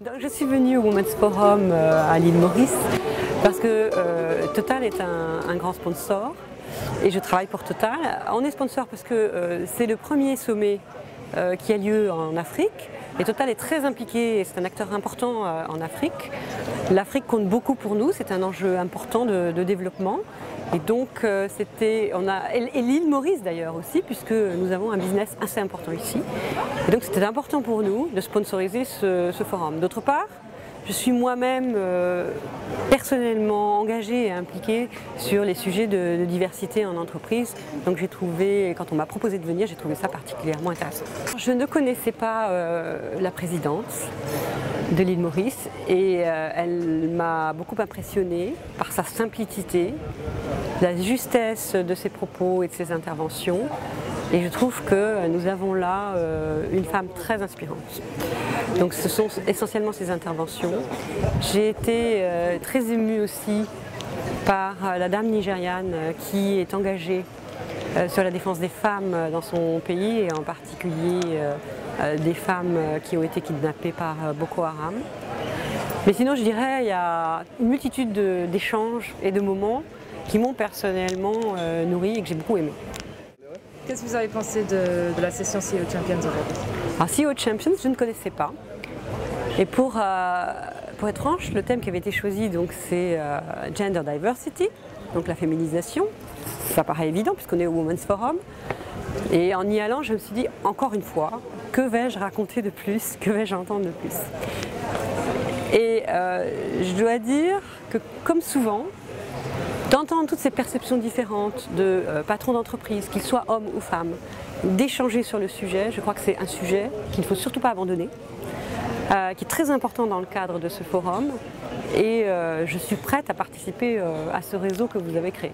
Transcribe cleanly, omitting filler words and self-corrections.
Donc, je suis venue au Women's Forum à l'île Maurice parce que Total est un grand sponsor et je travaille pour Total. On est sponsor parce que c'est le premier sommet qui a lieu en Afrique et Total est très impliqué et c'est un acteur important en Afrique. L'Afrique compte beaucoup pour nous, c'est un enjeu important de développement. Et donc, et l'île Maurice d'ailleurs aussi, puisque nous avons un business assez important ici. Et donc c'était important pour nous de sponsoriser ce forum. D'autre part, je suis moi-même personnellement engagée et impliquée sur les sujets de diversité en entreprise. Donc j'ai trouvé, quand on m'a proposé de venir, j'ai trouvé ça particulièrement intéressant. Je ne connaissais pas la présidente de l'île Maurice et elle m'a beaucoup impressionnée par sa simplicité, la justesse de ses propos et de ses interventions. Et je trouve que nous avons là une femme très inspirante. Donc ce sont essentiellement ses interventions. J'ai été très émue aussi par la dame nigériane qui est engagée sur la défense des femmes dans son pays et en particulier des femmes qui ont été kidnappées par Boko Haram. Mais sinon je dirais il y a une multitude d'échanges et de moments qui m'ont personnellement nourri et que j'ai beaucoup aimé. Qu'est-ce que vous avez pensé de la session CEO Champions aujourd'hui? Alors CEO Champions, je ne connaissais pas. Et pour être franche, le thème qui avait été choisi, c'est Gender Diversity, donc la féminisation. Ça paraît évident puisqu'on est au Women's Forum. Et en y allant, je me suis dit, encore une fois, que vais-je raconter de plus, que vais-je entendre de plus? Et je dois dire que, comme souvent, d'entendre toutes ces perceptions différentes de patrons d'entreprise, qu'ils soient hommes ou femmes, d'échanger sur le sujet, je crois que c'est un sujet qu'il ne faut surtout pas abandonner, qui est très important dans le cadre de ce forum et je suis prête à participer à ce réseau que vous avez créé.